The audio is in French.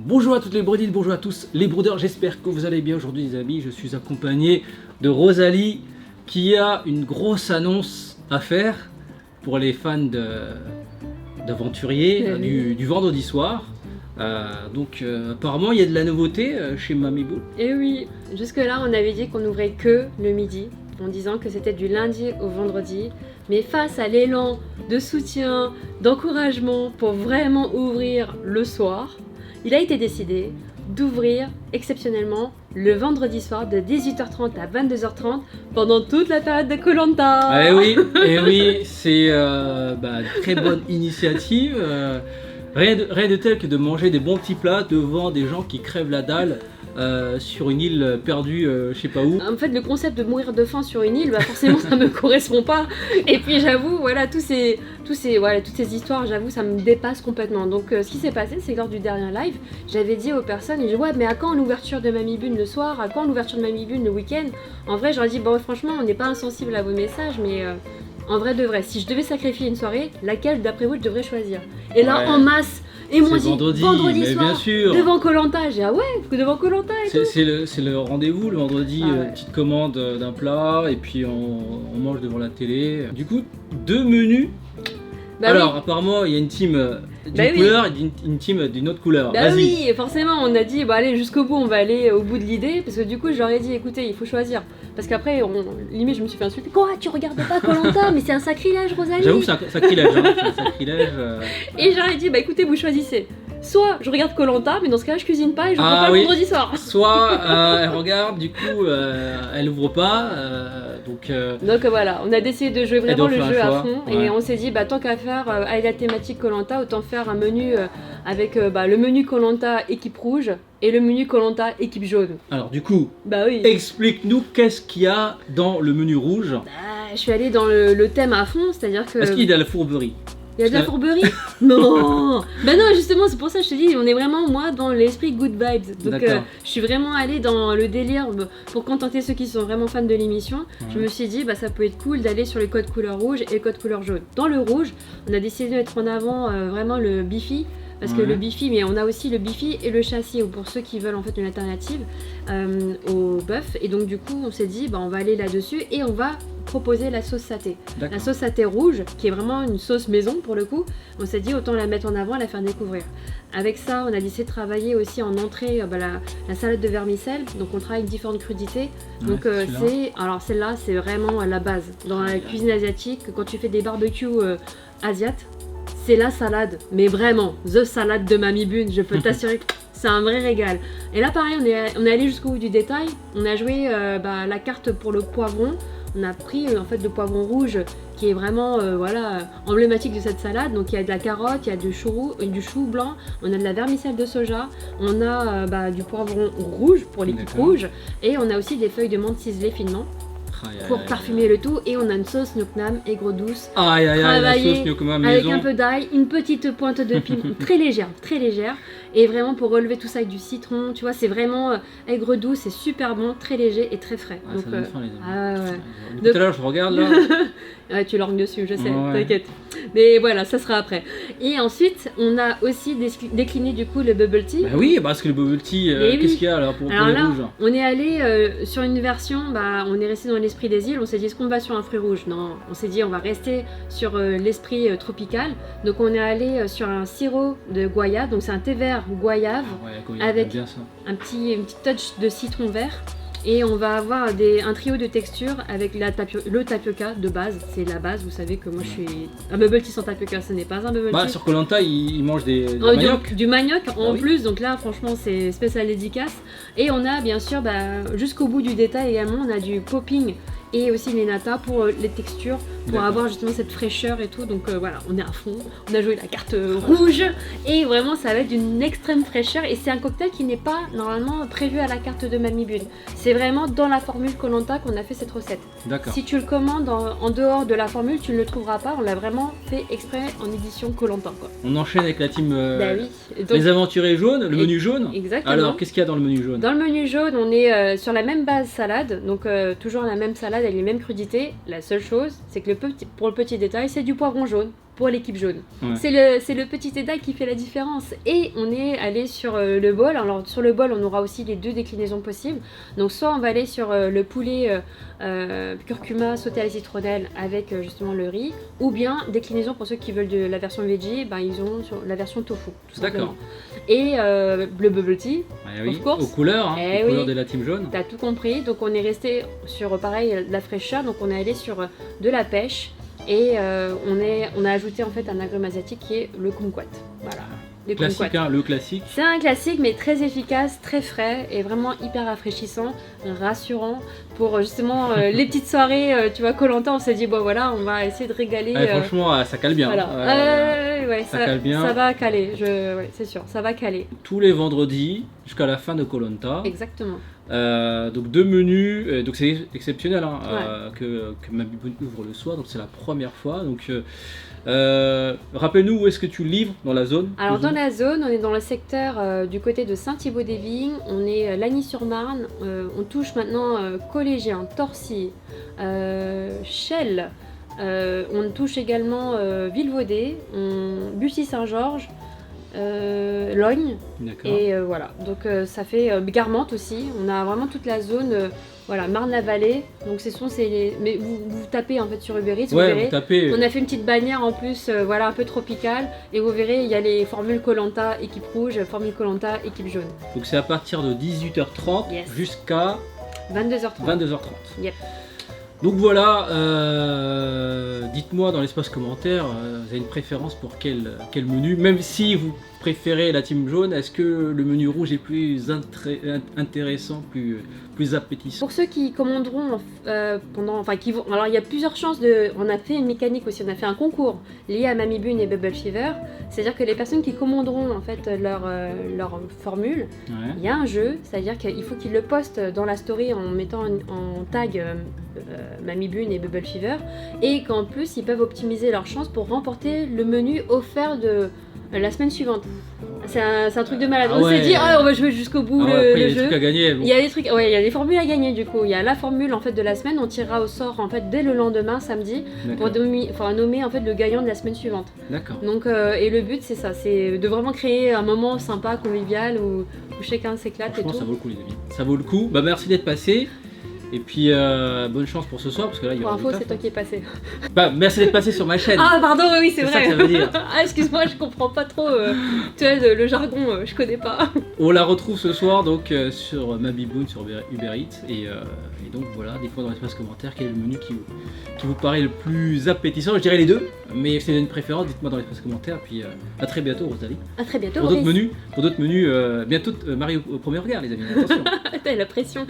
Bonjour à toutes les brodies, bonjour à tous les brodeurs, j'espère que vous allez bien aujourd'hui les amis. Je suis accompagné de Rosalie qui a une grosse annonce à faire pour les fans d'aventuriers du vendredi soir. Apparemment il y a de la nouveauté chez Mamie Boo. Et oui, jusque là on avait dit qu'on n'ouvrait que le midi, en disant que c'était du lundi au vendredi. Mais face à l'élan de soutien, d'encouragement pour vraiment ouvrir le soir, il a été décidé d'ouvrir exceptionnellement le vendredi soir de 18h30 à 22h30 pendant toute la période de Koh-Lanta. Eh oui, c'est une très bonne initiative. Rien de tel que de manger des bons petits plats devant des gens qui crèvent la dalle sur une île perdue, je sais pas où. En fait, le concept de mourir de faim sur une île, forcément, ça me correspond pas. Et puis, j'avoue, voilà, toutes ces histoires, j'avoue, ça me dépasse complètement. Donc, ce qui s'est passé, c'est que lors du dernier live, j'avais dit aux personnes, ouais, mais à quand l'ouverture de Mamie Bune le soir? À quand l'ouverture de Mamie Bune le week-end? En vrai, j'aurais dit, bon, franchement, on n'est pas insensible à vos messages, mais en vrai de vrai, si je devais sacrifier une soirée, laquelle d'après vous je devrais choisir? Et là, en masse. Et moi, vendredi soir, bien sûr. Devant Koh-Lanta. J'ai ah ouais, devant Koh-Lanta et tout. C'est le rendez-vous le vendredi, petite commande d'un plat et puis on mange devant la télé. Du coup, 2 menus. Alors apparemment il y a une team d'une couleur et une team d'une autre couleur. Vas-y. Oui, forcément on a dit allez jusqu'au bout, on va aller au bout de l'idée parce que du coup j'aurais dit écoutez il faut choisir. Parce qu'après limite je me suis fait insulter. Quoi, tu regardes pas Koh-Lanta? Mais c'est un sacrilège Rosalie. J'avoue c'est un sacrilège, c'est un sacrilège. Et j'aurais dit écoutez vous choisissez. Soit je regarde Koh-Lanta, mais dans ce cas je cuisine pas et je ouvre pas le vendredi soir. Soit elle regarde, du coup elle ouvre pas. Donc voilà, on a décidé de jouer vraiment le jeu à fond et on s'est dit tant qu'à faire avec la thématique Koh-Lanta, autant faire un menu avec le menu Koh-Lanta équipe rouge et le menu Koh-Lanta équipe jaune. Alors du coup, explique-nous qu'est-ce qu'il y a dans le menu rouge. Je suis allée dans le thème à fond, c'est-à-dire que... Est-ce qu'il y a de la fourberie? Il y a de la fourberie? Non. Non, justement, c'est pour ça que je te dis, on est vraiment, moi, dans l'esprit good vibes. Donc, je suis vraiment allée dans le délire pour contenter ceux qui sont vraiment fans de l'émission. Je me suis dit, ça peut être cool d'aller sur le code couleur rouge et le code couleur jaune. Dans le rouge, on a décidé de mettre en avant vraiment le Bifi. Parce que le Bifi, mais on a aussi le Bifi et le châssis, ou pour ceux qui veulent en fait une alternative au bœuf. Et donc du coup, on s'est dit, on va aller là-dessus et on va proposer la sauce saté. La sauce saté rouge, qui est vraiment une sauce maison pour le coup. On s'est dit, autant la mettre en avant, la faire découvrir. Avec ça, on a décidé de travailler aussi en entrée la salade de vermicelle. Donc on travaille avec différentes crudités. Donc celle-là, c'est vraiment la base. Dans la cuisine asiatique, quand tu fais des barbecues asiates, c'est la salade, mais vraiment, the salade de Mamie Bune, je peux t'assurer que c'est un vrai régal. Et là pareil, on est allé jusqu'au bout du détail, on a joué la carte pour le poivron, on a pris en fait le poivron rouge qui est vraiment emblématique de cette salade, donc il y a de la carotte, il y a du chou blanc, on a de la vermicelle de soja, on a du poivron rouge pour l'équipe rouge, et on a aussi des feuilles de menthe ciselées finement. Pour parfumer le tout, et on a une sauce Nuoknam aigre douce travaillée avec un peu d'ail, une petite pointe de piment très légère, et vraiment pour relever tout ça avec du citron, tu vois, c'est vraiment aigre douce, c'est super bon, très léger et très frais. Donc, ça donne faim, les amis. Tout à l'heure je regarde là. Tu lorgnes dessus, je sais, t'inquiète. Mais voilà, ça sera après. Et ensuite, on a aussi décliné du coup le bubble tea. Oui, parce que le bubble tea, qu'est-ce qu'il y a là pour les rouges? On est allé sur une version, on est resté dans l'esprit des îles, on s'est dit est-ce qu'on va sur un fruit rouge? Non, on s'est dit on va rester sur l'esprit tropical. Donc on est allé sur un sirop de goyave, donc c'est un thé vert goyave avec une petite touch de citron vert. Et on va avoir un trio de textures avec le tapioca de base, c'est la base, vous savez que moi je suis... Un bubble tea sans tapioca, ce n'est pas un bubble tea. Sur Koh-Lanta, ils mangent du manioc en plus, donc là franchement c'est spécial dédicace. Et on a bien sûr, jusqu'au bout du détail également, on a du popping et aussi les nata pour les textures, pour avoir justement cette fraîcheur et tout. Donc on est à fond, on a joué la carte rouge et vraiment ça va être d'une extrême fraîcheur, et c'est un cocktail qui n'est pas normalement prévu à la carte de Mamie Bune. C'est vraiment dans la formule Koh-Lanta qu'on a fait cette recette. Si tu le commandes en dehors de la formule, tu ne le trouveras pas, on l'a vraiment fait exprès en édition Koh-Lanta. On enchaîne avec la team les aventuriers jaunes, le menu jaune. Exactement. Alors qu'est-ce qu'il y a dans le menu jaune? Dans le menu jaune, on est sur la même base salade, donc toujours la même salade avec les mêmes crudités. La seule chose, c'est que pour le petit détail, c'est du poivron jaune. pour l'équipe jaune. Ouais. C'est le petit détail qui fait la différence. Et on est allé sur le bol. Alors sur le bol, on aura aussi les 2 déclinaisons possibles. Donc soit on va aller sur le poulet curcuma sauté à la citronnelle avec justement le riz, ou bien déclinaison pour ceux qui veulent de la version veggie, ils ont sur la version tofu. D'accord. Et le bubble tea, oui, of course. Aux couleurs, aux couleurs de la team jaune. T'as tout compris. Donc on est resté sur pareil la fraîcheur. Donc on est allé sur de la pêche et on a ajouté en fait un agrume asiatique qui est le kumquat. Voilà. Classique, hein, le classique. C'est un classique mais très efficace, très frais et vraiment hyper rafraîchissant, rassurant pour justement les petites soirées, tu vois, Koh-Lanta, on s'est dit bon voilà, on va essayer de régaler. Franchement, ça cale bien. Voilà. Ouais, ça cale bien. Ça va caler, c'est sûr, ça va caler. Tous les vendredis jusqu'à la fin de Koh-Lanta. Exactement. Donc 2 menus, donc c'est exceptionnel hein, que ma biboune ouvre le soir, donc c'est la première fois. Donc rappelle-nous où est-ce que tu livres dans la zone. Alors dans la zone, on est dans le secteur du côté de Saint-Thibaud-des-Vignes, on est Lagny-sur-Marne, on touche maintenant Collégien, Torcy, Chelles, on touche également Villevaudet, Bussy-Saint-Georges, Logne. Et voilà, donc ça fait Guermantes aussi, on a vraiment toute la zone voilà, Marne-la-Vallée, donc mais vous tapez en fait sur Uber Eats, vous verrez, on a fait une petite bannière en plus, voilà, un peu tropicale, et vous verrez, il y a les formules Koh-Lanta équipe rouge, formule Koh-Lanta équipe jaune. Donc c'est à partir de 18h30 jusqu'à 22h30. Yep. Donc voilà, dites-moi dans l'espace commentaire, vous avez une préférence pour quel menu, même si vous préférez la team jaune, est-ce que le menu rouge est plus intéressant, plus appétissant? Pour ceux qui commanderont alors il y a plusieurs chances on a fait une mécanique aussi, on a fait un concours lié à Mamie Bune et Bubble Fever, c'est-à-dire que les personnes qui commanderont en fait leur formule, il y a un jeu, c'est-à-dire qu'il faut qu'ils le postent dans la story en mettant en tag Mamie Bune et Bubble Fever, et qu'en plus ils peuvent optimiser leurs chances pour remporter le menu offert de la semaine suivante. C'est un truc de malade. On s'est dit, on va jouer jusqu'au bout le jeu. Trucs à gagner, bon. Il y a des trucs, il y a des formules à gagner du coup. Il y a la formule en fait de la semaine, on tirera au sort en fait dès le lendemain, samedi, pour nommer en fait le gagnant de la semaine suivante. D'accord. Donc et le but c'est ça, c'est de vraiment créer un moment sympa, convivial où chacun s'éclate et tout. Ça vaut le coup les amis. Ça vaut le coup. Merci d'être passé. Et puis bonne chance pour ce soir parce que là il y aura du taf. C'est toi qui es passé. Merci d'être passé sur ma chaîne. Ah pardon, oui c'est vrai. Ça que ça veut dire. Excuse-moi, je comprends pas trop. Tu vois le jargon, je connais pas. On la retrouve ce soir donc sur ma biboune sur Uber Eats et donc voilà, dites-moi dans l'espace commentaire quel est le menu qui vous paraît le plus appétissant. Je dirais les deux, mais si vous avez une préférence, dites-moi dans l'espace commentaire. Puis à très bientôt Rosalie. À très bientôt. Pour d'autres menus, bientôt Marie au premier regard les amis. Attention. T'as la pression.